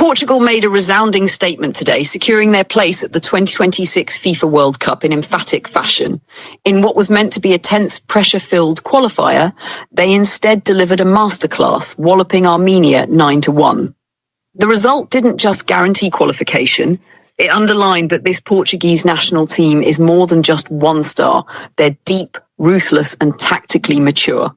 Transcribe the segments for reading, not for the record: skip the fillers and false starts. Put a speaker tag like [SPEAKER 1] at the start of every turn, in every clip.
[SPEAKER 1] Portugal made a resounding statement today, securing their place at the 2026 FIFA World Cup in emphatic fashion. In what was meant to be a tense, pressure-filled qualifier, they instead delivered a masterclass, walloping Armenia 9-1. The result didn't just guarantee qualification, it underlined that this Portuguese national team is more than just one star. They're deep, ruthless, and tactically mature.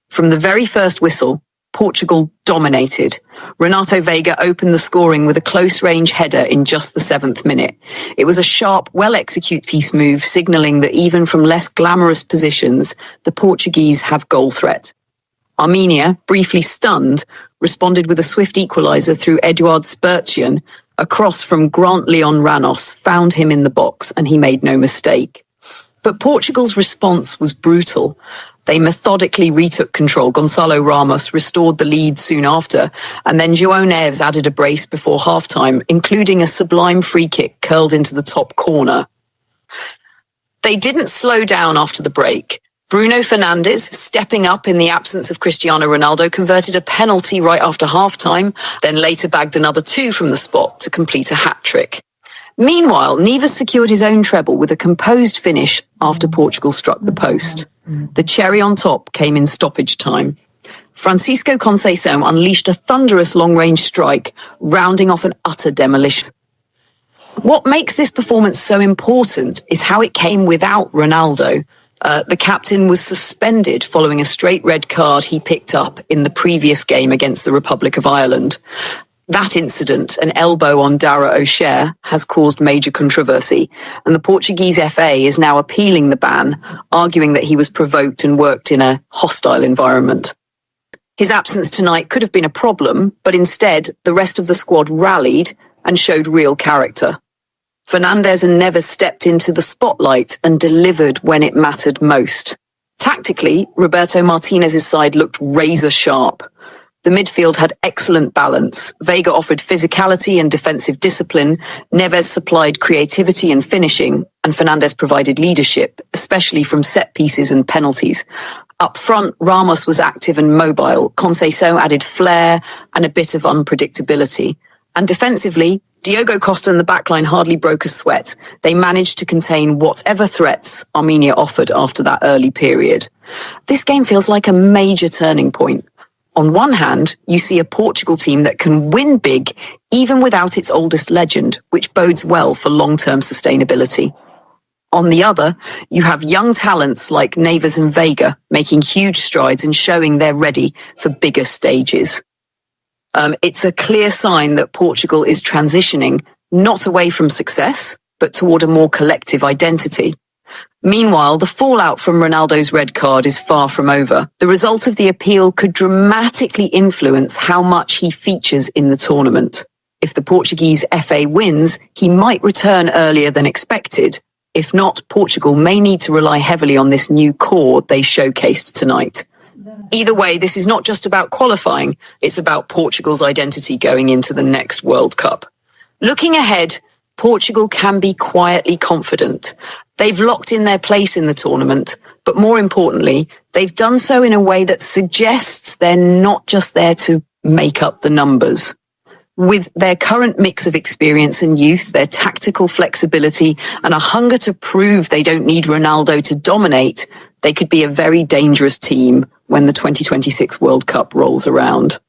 [SPEAKER 1] From the very first whistle, Portugal dominated. Renato Veiga opened the scoring with a close-range header in just the 7th minute. It was a sharp, well-executed piece move, signalling that even from less glamorous positions, the Portuguese have goal threat. Armenia, briefly stunned, responded with a swift equaliser through Eduard Spurtian. A cross from Grant Leon Ranos found him in the box, and he made no mistake. But Portugal's response was brutal. They methodically retook control. Gonçalo Ramos restored the lead soon after, and then João Neves added a brace before halftime, including a sublime free kick curled into the top corner. They didn't slow down after the break. Bruno Fernandes, stepping up in the absence of Cristiano Ronaldo, converted a penalty right after halftime, then later bagged another 2 from the spot to complete a hat-trick. Meanwhile, Neves secured his own treble with a composed finish after Portugal struck the post. The cherry on top came in stoppage time. Francisco Conceição unleashed a thunderous long-range strike, rounding off an utter demolition. What makes this performance so important is how it came without Ronaldo. The captain was suspended following a straight red card he picked up in the previous game against the Republic of Ireland. That incident, an elbow on Dara O'Shea, has caused major controversy, and the Portuguese FA is now appealing the ban, arguing that he was provoked and worked in a hostile environment. His absence tonight could have been a problem, but instead, the rest of the squad rallied and showed real character. Fernandes and Neves stepped into the spotlight and delivered when it mattered most. Tactically, Roberto Martinez's side looked razor sharp. The midfield had excellent balance. Veiga offered physicality and defensive discipline, Neves supplied creativity and finishing, and Fernandes provided leadership, especially from set pieces and penalties. Up front, Ramos was active and mobile. Conceição added flair and a bit of unpredictability. And defensively, Diogo Costa and the backline hardly broke a sweat. They managed to contain whatever threats Armenia offered after that early period. This game feels like a major turning point. On one hand, you see a Portugal team that can win big even without its oldest legend, which bodes well for long-term sustainability. On the other, you have young talents like Neves and Veiga making huge strides and showing they're ready for bigger stages. It's a clear sign that Portugal is transitioning not away from success, but toward a more collective identity. Meanwhile, the fallout from Ronaldo's red card is far from over. The result of the appeal could dramatically influence how much he features in the tournament. If the Portuguese FA wins, he might return earlier than expected. If not, Portugal may need to rely heavily on this new core they showcased tonight. Either way, this is not just about qualifying, it's about Portugal's identity going into the next World Cup. Looking ahead, Portugal can be quietly confident. They've locked in their place in the tournament, but more importantly, they've done so in a way that suggests they're not just there to make up the numbers. With their current mix of experience and youth, their tactical flexibility, and a hunger to prove they don't need Ronaldo to dominate, they could be a very dangerous team when the 2026 World Cup rolls around.